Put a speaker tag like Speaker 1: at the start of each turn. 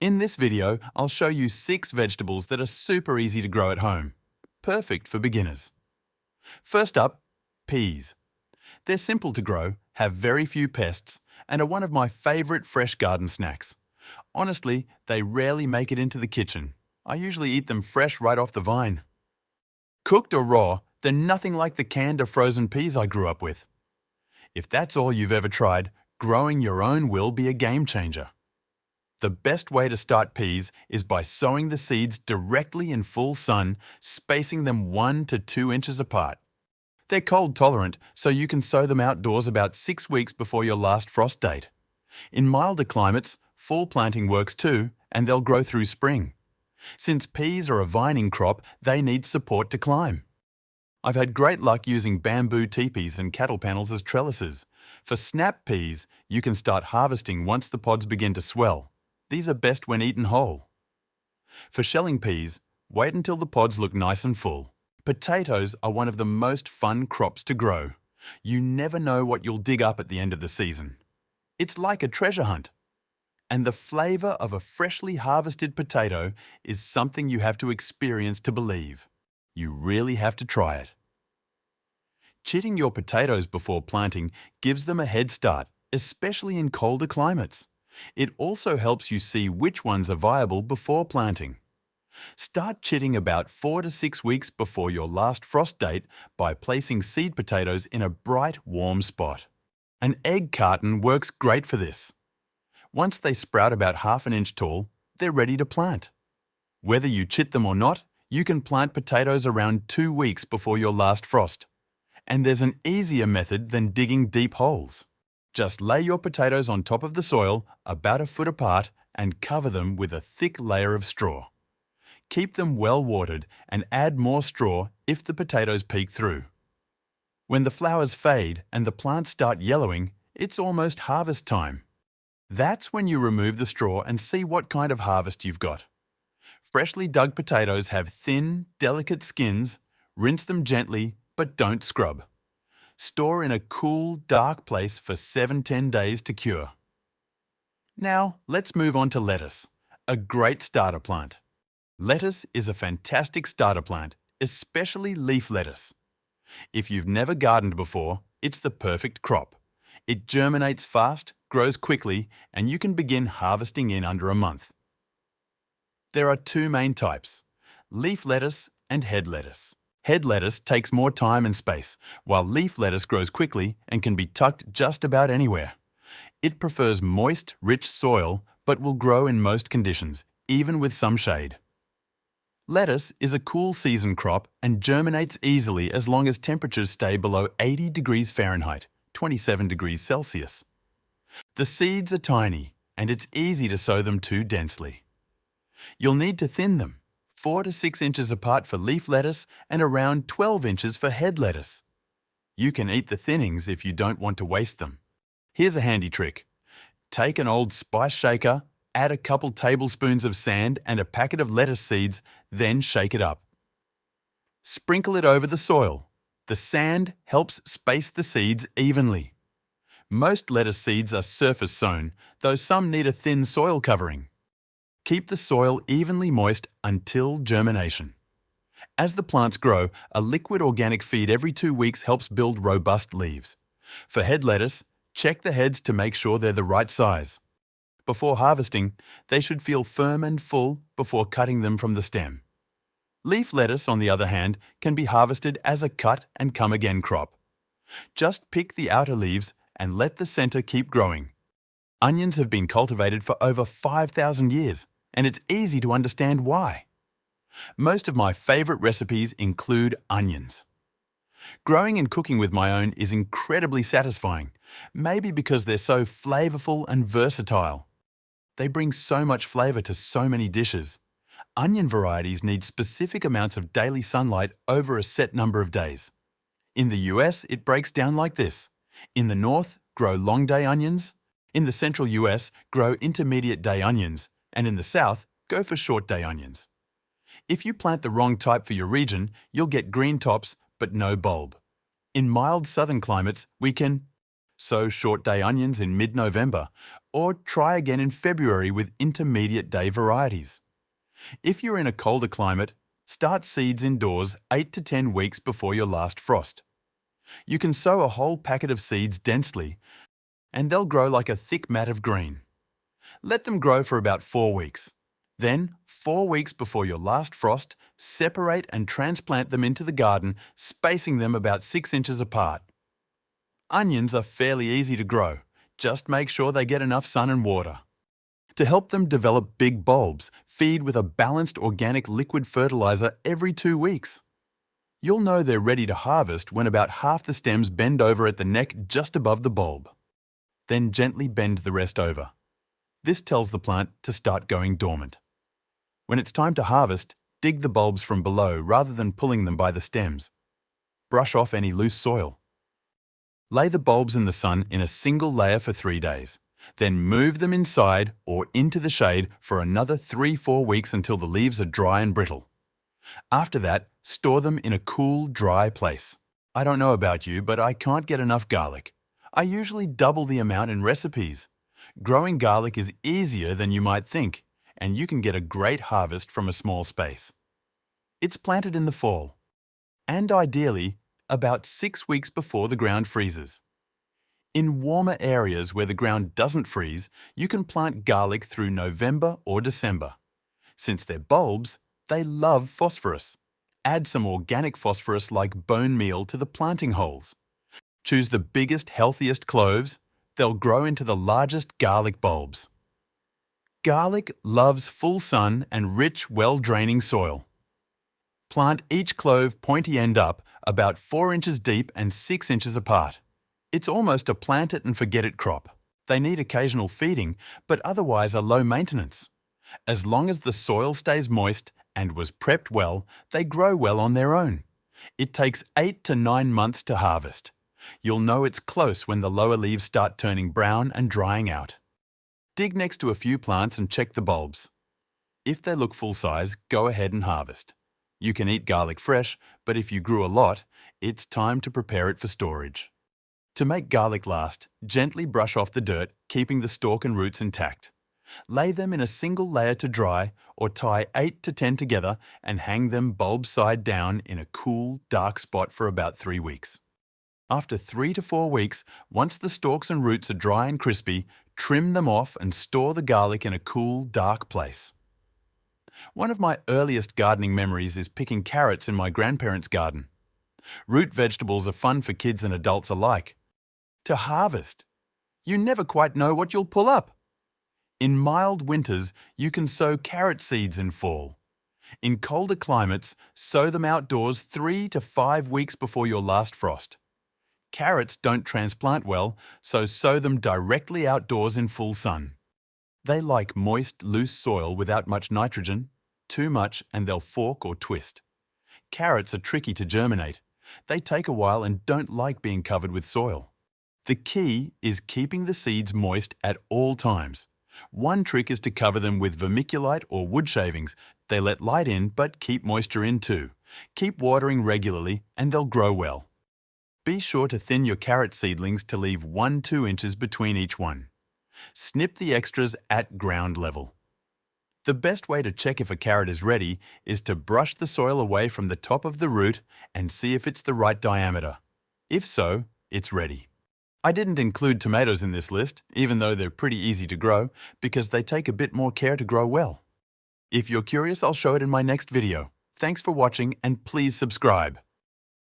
Speaker 1: In this video, I'll show you 6 vegetables that are super easy to grow at home. Perfect for beginners. First up, peas. They're simple to grow, have very few pests, and are one of my favourite fresh garden snacks. Honestly, they rarely make it into the kitchen. I usually eat them fresh right off the vine. Cooked or raw, they're nothing like the canned or frozen peas I grew up with. If that's all you've ever tried, growing your own will be a game changer. The best way to start peas is by sowing the seeds directly in full sun, spacing them 1 to 2 inches apart. They're cold tolerant, so you can sow them outdoors about 6 weeks before your last frost date. In milder climates, fall planting works too, and they'll grow through spring. Since peas are a vining crop, they need support to climb. I've had great luck using bamboo teepees and cattle panels as trellises. For snap peas, you can start harvesting once the pods begin to swell. These are best when eaten whole. For shelling peas, wait until the pods look nice and full. Potatoes are one of the most fun crops to grow. You never know what you'll dig up at the end of the season. It's like a treasure hunt. And the flavour of a freshly harvested potato is something you have to experience to believe. You really have to try it. Chitting your potatoes before planting gives them a head start, especially in colder climates. It also helps you see which ones are viable before planting. Start chitting about 4 to 6 weeks before your last frost date by placing seed potatoes in a bright, warm spot. An egg carton works great for this. Once they sprout about ½ an inch tall, they're ready to plant. Whether you chit them or not, you can plant potatoes around 2 weeks before your last frost. And there's an easier method than digging deep holes. Just lay your potatoes on top of the soil, about 1 foot apart, and cover them with a thick layer of straw. Keep them well watered and add more straw if the potatoes peek through. When the flowers fade and the plants start yellowing, it's almost harvest time. That's when you remove the straw and see what kind of harvest you've got. Freshly dug potatoes have thin, delicate skins. Rinse them gently, but don't scrub. Store in a cool, dark place for 7–10 days to cure. Now, let's move on to lettuce, a great starter plant. Lettuce is a fantastic starter plant, especially leaf lettuce. If you've never gardened before, it's the perfect crop. It germinates fast, grows quickly, and you can begin harvesting in under a month. There are 2 main types, leaf lettuce and head lettuce. Head lettuce takes more time and space, while leaf lettuce grows quickly and can be tucked just about anywhere. It prefers moist, rich soil, but will grow in most conditions, even with some shade. Lettuce is a cool season crop and germinates easily as long as temperatures stay below 80 degrees Fahrenheit, 27 degrees Celsius. The seeds are tiny, and it's easy to sow them too densely. You'll need to thin them, 4 to 6 inches apart for leaf lettuce and around 12 inches for head lettuce. You can eat the thinnings if you don't want to waste them. Here's a handy trick. Take an old spice shaker, add a couple tablespoons of sand and a packet of lettuce seeds, then shake it up. Sprinkle it over the soil. The sand helps space the seeds evenly. Most lettuce seeds are surface sown, though some need a thin soil covering. Keep the soil evenly moist until germination. As the plants grow, a liquid organic feed every 2 weeks helps build robust leaves. For head lettuce, check the heads to make sure they're the right size. Before harvesting, they should feel firm and full before cutting them from the stem. Leaf lettuce, on the other hand, can be harvested as a cut-and-come-again crop. Just pick the outer leaves and let the center keep growing. Onions have been cultivated for over 5,000 years, and it's easy to understand why. Most of my favourite recipes include onions. Growing and cooking with my own is incredibly satisfying, maybe because they're so flavourful and versatile. They bring so much flavour to so many dishes. Onion varieties need specific amounts of daily sunlight over a set number of days. In the US, it breaks down like this. In the north, grow long day onions. In the central US, grow intermediate day onions. And in the south, go for short day onions. If you plant the wrong type for your region, you'll get green tops but no bulb. In mild southern climates, we can sow short day onions in mid-November, or try again in February with intermediate day varieties. If you're in a colder climate, start seeds indoors 8 to 10 weeks before your last frost. You can sow a whole packet of seeds densely, and they'll grow like a thick mat of green. Let them grow for about 4 weeks. Then, 4 weeks before your last frost, separate and transplant them into the garden, spacing them about 6 inches apart. Onions are fairly easy to grow. Just make sure they get enough sun and water. To help them develop big bulbs, feed with a balanced organic liquid fertilizer every 2 weeks. You'll know they're ready to harvest when about half the stems bend over at the neck just above the bulb. Then gently bend the rest over. This tells the plant to start going dormant. When it's time to harvest, dig the bulbs from below rather than pulling them by the stems. Brush off any loose soil. Lay the bulbs in the sun in a single layer for 3 days. Then move them inside or into the shade for another 3-4 weeks until the leaves are dry and brittle. After that, store them in a cool, dry place. I don't know about you, but I can't get enough garlic. I usually double the amount in recipes. Growing garlic is easier than you might think, and you can get a great harvest from a small space. It's planted in the fall, and ideally, about 6 weeks before the ground freezes. In warmer areas where the ground doesn't freeze, you can plant garlic through November or December. Since they're bulbs, they love phosphorus. Add some organic phosphorus like bone meal to the planting holes. Choose the biggest, healthiest cloves. They'll grow into the largest garlic bulbs. Garlic loves full sun and rich, well-draining soil. Plant each clove pointy end up, about 4 inches deep and 6 inches apart. It's almost a plant it and forget it crop. They need occasional feeding, but otherwise are low maintenance. As long as the soil stays moist and was prepped well, they grow well on their own. It takes 8 to 9 months to harvest. You'll know it's close when the lower leaves start turning brown and drying out. Dig next to a few plants and check the bulbs. If they look full size, go ahead and harvest. You can eat garlic fresh, but if you grew a lot, it's time to prepare it for storage. To make garlic last, gently brush off the dirt, keeping the stalk and roots intact. Lay them in a single layer to dry or tie 8 to 10 together and hang them bulb side down in a cool, dark spot for about 3 weeks. After 3 to 4 weeks, once the stalks and roots are dry and crispy, trim them off and store the garlic in a cool, dark place. One of my earliest gardening memories is picking carrots in my grandparents' garden. Root vegetables are fun for kids and adults alike. To harvest, you never quite know what you'll pull up. In mild winters, you can sow carrot seeds in fall. In colder climates, sow them outdoors 3 to 5 weeks before your last frost. Carrots don't transplant well, so sow them directly outdoors in full sun. They like moist, loose soil without much nitrogen. Too much and they'll fork or twist. Carrots are tricky to germinate. They take a while and don't like being covered with soil. The key is keeping the seeds moist at all times. One trick is to cover them with vermiculite or wood shavings. They let light in but keep moisture in too. Keep watering regularly and they'll grow well. Be sure to thin your carrot seedlings to leave 1-2 inches between each one. Snip the extras at ground level. The best way to check if a carrot is ready is to brush the soil away from the top of the root and see if it's the right diameter. If so, it's ready. I didn't include tomatoes in this list, even though they're pretty easy to grow, because they take a bit more care to grow well. If you're curious, I'll show it in my next video. Thanks for watching and please subscribe.